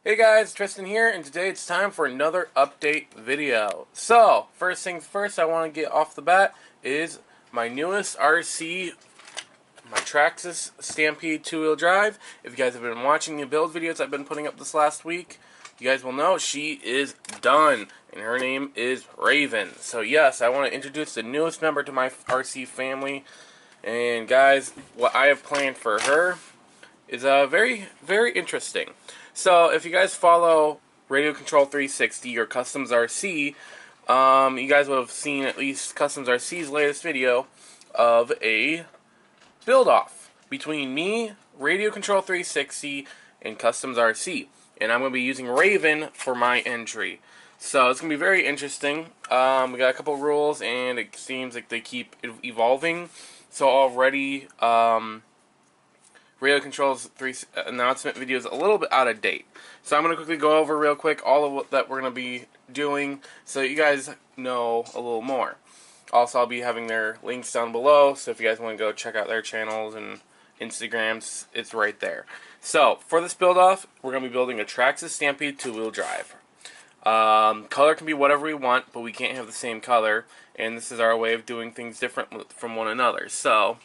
Hey guys, Tristan here, and today it's time for another update video. So, first things first, I want to get off the bat is my newest RC, my Traxxas Stampede 2-wheel drive. If you guys have been watching the build videos I've been putting up this last week, you guys will know she is done, and her name is Raven. So yes, I want to introduce the newest member to my RC family, and guys, what I have planned for her is very, very interesting. So, if you guys follow Radio Control 360 or Customs RC, you guys would have seen at least Customs RC's latest video of a build-off between me, Radio Control 360, and Customs RC. And I'm going to be using Raven for my entry. So, it's going to be very interesting. We got a couple rules, and it seems like they keep evolving. So, already, Radio Control's announcement video is a little bit out of date. So I'm going to quickly go over real quick all of what that we're going to be doing so you guys know a little more. Also, I'll be having their links down below, so if you guys want to go check out their channels and Instagrams, it's right there. So, for this build-off, we're going to be building a Traxxas Stampede 2-wheel drive. Color can be whatever we want, but we can't have the same color, and this is our way of doing things different from one another. So,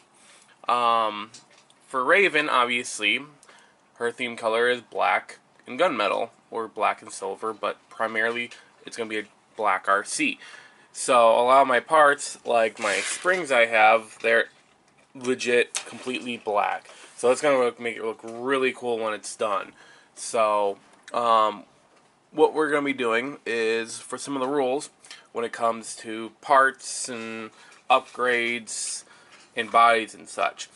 for Raven, obviously, her theme color is black and gunmetal, or black and silver, but primarily it's going to be a black RC. So a lot of my parts, like my springs I have, they're legit completely black. So it's going to make it look really cool when it's done. So what we're going to be doing is, for some of the rules, when it comes to parts and upgrades and bodies and such.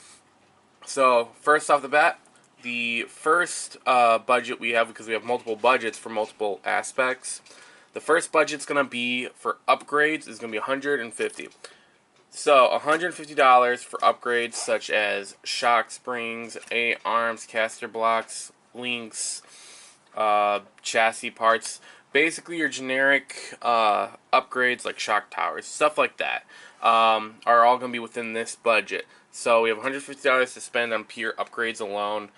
So, first off the bat, the first budget we have, because we have multiple budgets for multiple aspects, the first budget's going to be for upgrades is going to be $150. So, $150 for upgrades such as shock springs, A-arms, caster blocks, links, chassis parts, basically your generic upgrades like shock towers, stuff like that, are all going to be within this budget. So we have $150 to spend on pure upgrades alone,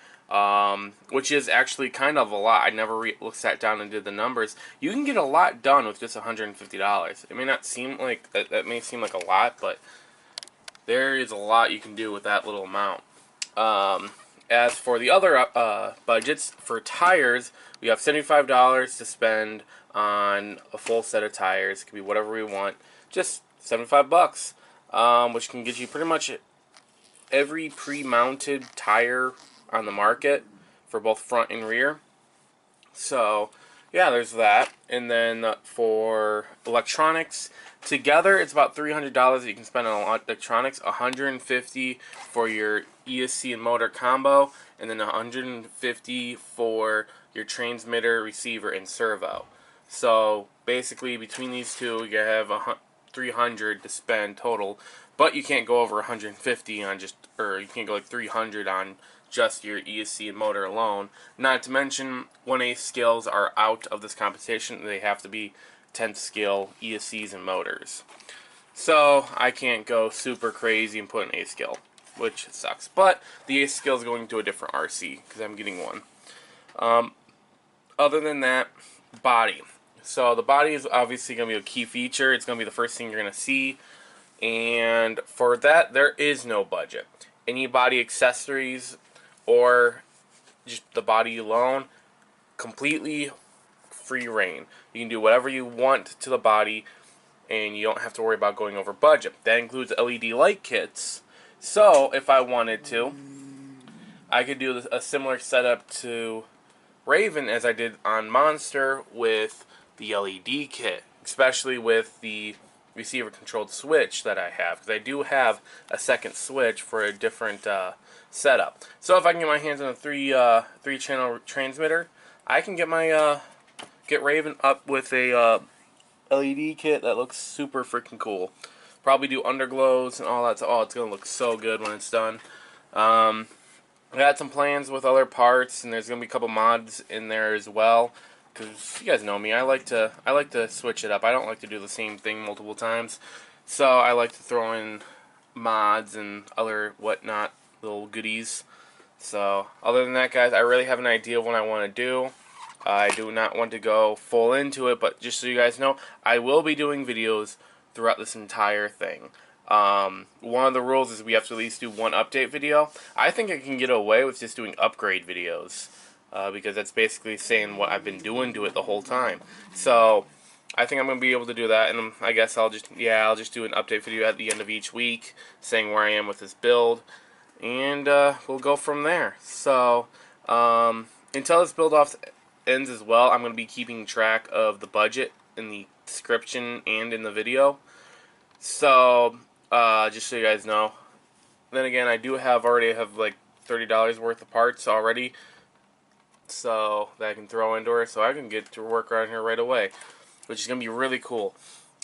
which is actually kind of a lot. I never sat down and did the numbers. You can get a lot done with just $150. It may not seem like that may seem like a lot, but there is a lot you can do with that little amount. As for the other budgets, for tires, we have $75 to spend on a full set of tires. It can be whatever we want. Just $75, which can get you pretty much every pre-mounted tire on the market for both front and rear. So, yeah, there's that. And then for electronics, together it's about $300 that you can spend on electronics. $150 for your ESC and motor combo, and then $150 for your transmitter, receiver, and servo. So basically, between these two, you have $300 to spend total. But you can't go over 150 on just, or you can't go like 300 on just your ESC and motor alone. Not to mention, 1/8 scales are out of this competition. They have to be 10th scale ESCs and motors. So I can't go super crazy and put an 8th scale, which sucks. But the 8th scale is going to a different RC because I'm getting one. Other than that, body. So the body is obviously going to be a key feature. It's going to be the first thing you're going to see. And for that, there is no budget. Any body accessories or just the body alone, completely free reign. You can do whatever you want to the body, and you don't have to worry about going over budget. That includes LED light kits. So, if I wanted to, I could do a similar setup to Raven as I did on Monster with the LED kit, especially with the receiver controlled switch that I have, because I do have a second switch for a different setup. So if I can get my hands on a three channel transmitter, I can get my get Raven up with a LED kit that looks super freaking cool. Probably do underglows and all that. So, oh, it's gonna look so good when it's done. I got some plans with other parts, and there's gonna be a couple mods in there as well. Because you guys know me, I like to switch it up. I don't like to do the same thing multiple times, so I like to throw in mods and other whatnot little goodies. So other than that, guys, I really have an idea of what I want to do. I do not want to go full into it, but just so you guys know, I will be doing videos throughout this entire thing. One of the rules is we have to at least do one update video. I think I can get away with just doing upgrade videos, because that's basically saying what I've been doing to it the whole time. So I think I'm going to be able to do that, and I guess I'll just do an update video at the end of each week saying where I am with this build, and we'll go from there. So until this build off ends as well, I'm going to be keeping track of the budget in the description and in the video. So just so you guys know. Then again, I do already have like $30 worth of parts already, so that I can throw into her, so I can get to work around here right away, which is going to be really cool.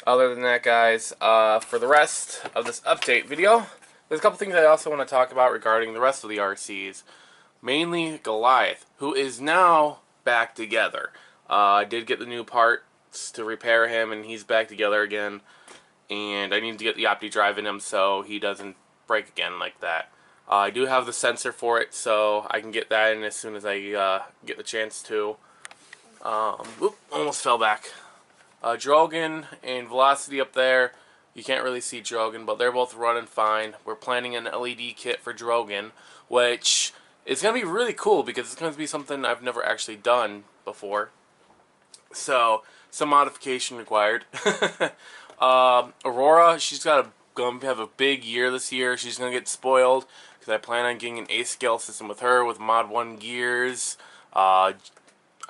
Other than that, guys, for the rest of this update video, there's a couple things I also want to talk about regarding the rest of the RCs. Mainly Goliath, who is now back together. I did get the new parts to repair him, and he's back together again. And I need to get the OptiDrive in him so he doesn't break again like that. I do have the sensor for it, so I can get that in as soon as I get the chance to. Almost fell back. Drogon and Velocity up there. You can't really see Drogon, but they're both running fine. We're planning an LED kit for Drogon, which is going to be really cool because it's going to be something I've never actually done before. So, some modification required. Aurora, she's gonna have a big year this year. She's gonna get spoiled because I plan on getting an A-scale system with her with Mod 1 gears. I'm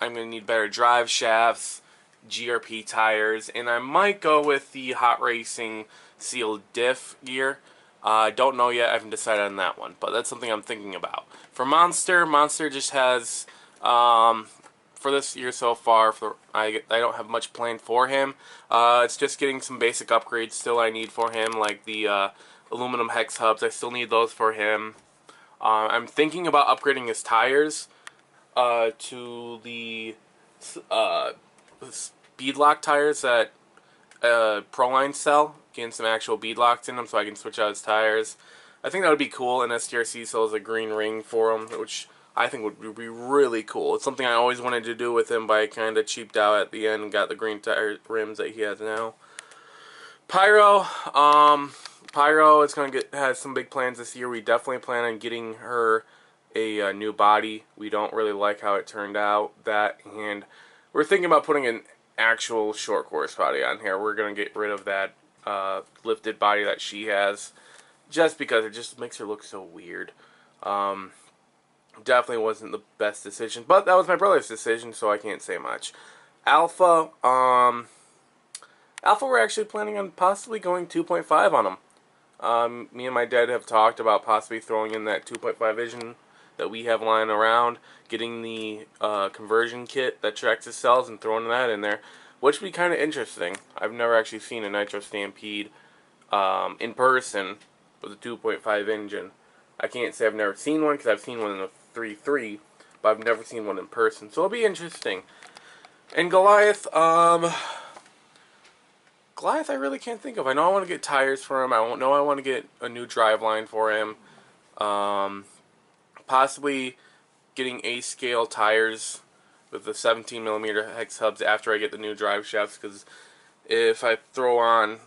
gonna need better drive shafts, GRP tires, and I might go with the Hot Racing sealed diff gear. I don't know yet. I haven't decided on that one, but that's something I'm thinking about. For Monster just has for this year so far, I don't have much planned for him. It's just getting some basic upgrades still I need for him, like the aluminum hex hubs. I still need those for him. I'm thinking about upgrading his tires to the beadlock tires that Proline sell, getting some actual beadlocks in them so I can switch out his tires. I think that would be cool, and STRC sells a green ring for him, which I think would be really cool. It's something I always wanted to do with him, but I kind of cheaped out at the end and got the green tire rims that he has now. Pyro is going to has some big plans this year. We definitely plan on getting her a new body. We don't really like how it turned out. And we're thinking about putting an actual short course body on here. We're going to get rid of that lifted body that she has, just because it just makes her look so weird. Definitely wasn't the best decision, but that was my brother's decision, so I can't say much. Alpha, we're actually planning on possibly going 2.5 on him. Me and my dad have talked about possibly throwing in that 2.5 Vision that we have lying around, getting the conversion kit that Traxxas sells and throwing that in there, which would be kind of interesting. I've never actually seen a Nitro Stampede in person with a 2.5 engine. I can't say I've never seen one because I've seen one in a 3.3, but I've never seen one in person, so it'll be interesting. And Goliath, I really can't think of. I know I want to get tires for him. I want to get a new driveline for him. Possibly getting A-scale tires with the 17mm hex hubs after I get the new drive shafts, because if I throw on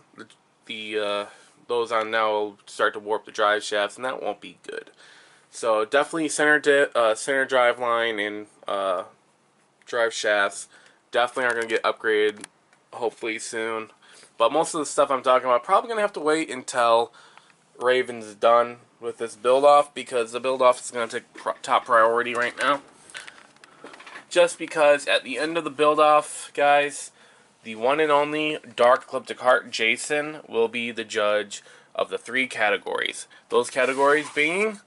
those on now, it'll start to warp the drive shafts, and that won't be good. So definitely center drive line and drive shafts definitely are going to get upgraded hopefully soon. But most of the stuff I'm talking about probably going to have to wait until Raven's done with this build off, because the build off is going to take top priority right now. Just because at the end of the build off, guys, the one and only Dark Ecliptic Heart Jason will be the judge of the 3 categories. Those categories being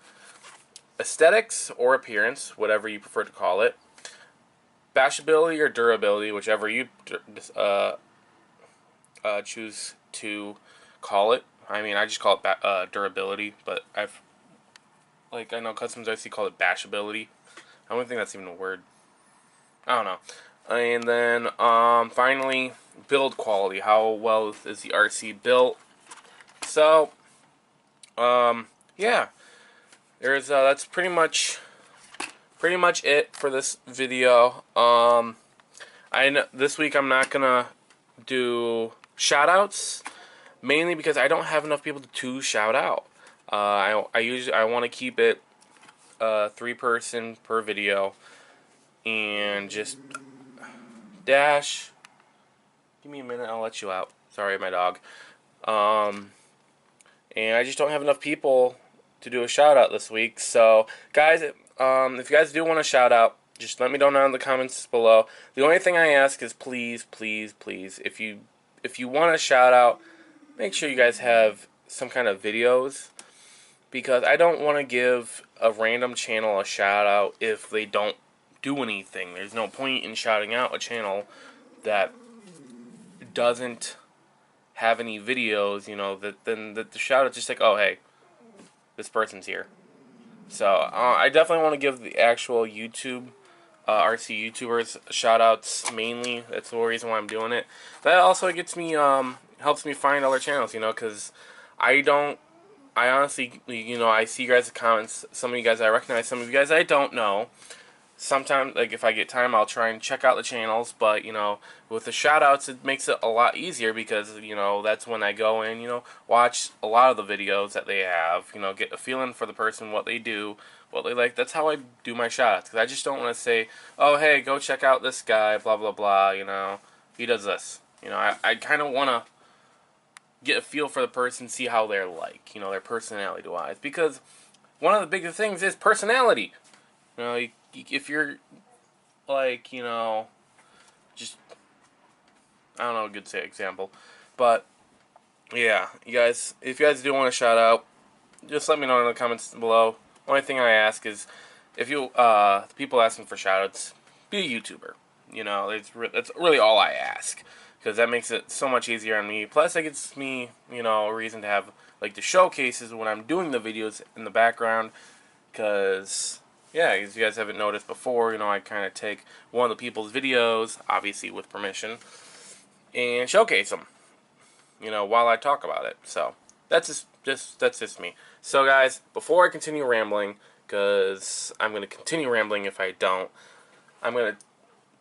aesthetics or appearance, whatever you prefer to call it, bashability or durability, whichever you choose to call it. I mean, I just call it durability, but I know Customs RC call it bashability. I don't think that's even a word. I don't know. And then finally, build quality. How well is the RC built? So, yeah. There's that's pretty much pretty much it for this video. This week I'm not gonna do shoutouts, mainly because I don't have enough people to shout out. I want to keep it 3-person per video, and just Dash. Give me a minute, I'll let you out. Sorry, my dog. And I just don't have enough people to do a shout out this week. So, guys, if you guys do want a shout out, just let me know down in the comments below. The only thing I ask is please, please, please, if you want a shout out, make sure you guys have some kind of videos, because I don't want to give a random channel a shout out if they don't do anything. There's no point in shouting out a channel that doesn't have any videos, you know, then the shout out's just like, oh hey, this person's here. So I definitely want to give the actual YouTube RC YouTubers shout outs mainly. That's the reason why I'm doing it. That also gets me helps me find other channels, you know, because I honestly, you know, I see you guys' comments. Some of you guys I recognize, some of you guys I don't know. Sometimes, like, if I get time, I'll try and check out the channels, but, you know, with the shoutouts, it makes it a lot easier, because, you know, that's when I go in, you know, watch a lot of the videos that they have, you know, get a feeling for the person, what they do, what they like. That's how I do my shoutouts, because I just don't want to say, oh, hey, go check out this guy, blah, blah, blah, you know, he does this. You know, I kind of want to get a feel for the person, see how they're like, you know, their personality-wise, because one of the biggest things is personality. You know, if you're, like, you know, just, I don't know a good example, but, yeah, you guys, if you guys do want to shout out, just let me know in the comments below. Only thing I ask is, if you, people asking for shout outs, be a YouTuber. You know, that's really all I ask, because that makes it so much easier on me. Plus, it gives me, you know, a reason to have, like, the showcases when I'm doing the videos in the background, because, yeah, as you guys haven't noticed before, you know, I kind of take one of the people's videos, obviously with permission, and showcase them, you know, while I talk about it. So that's just me. So, guys, before I continue rambling, because I'm going to continue rambling if I don't, I'm going to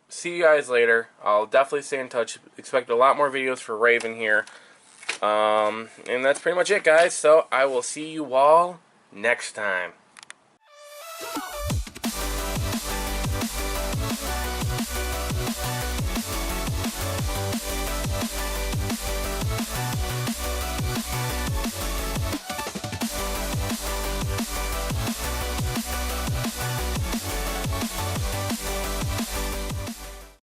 see you guys later. I'll definitely stay in touch. Expect a lot more videos for Raven here. And that's pretty much it, guys. So I will see you all next time.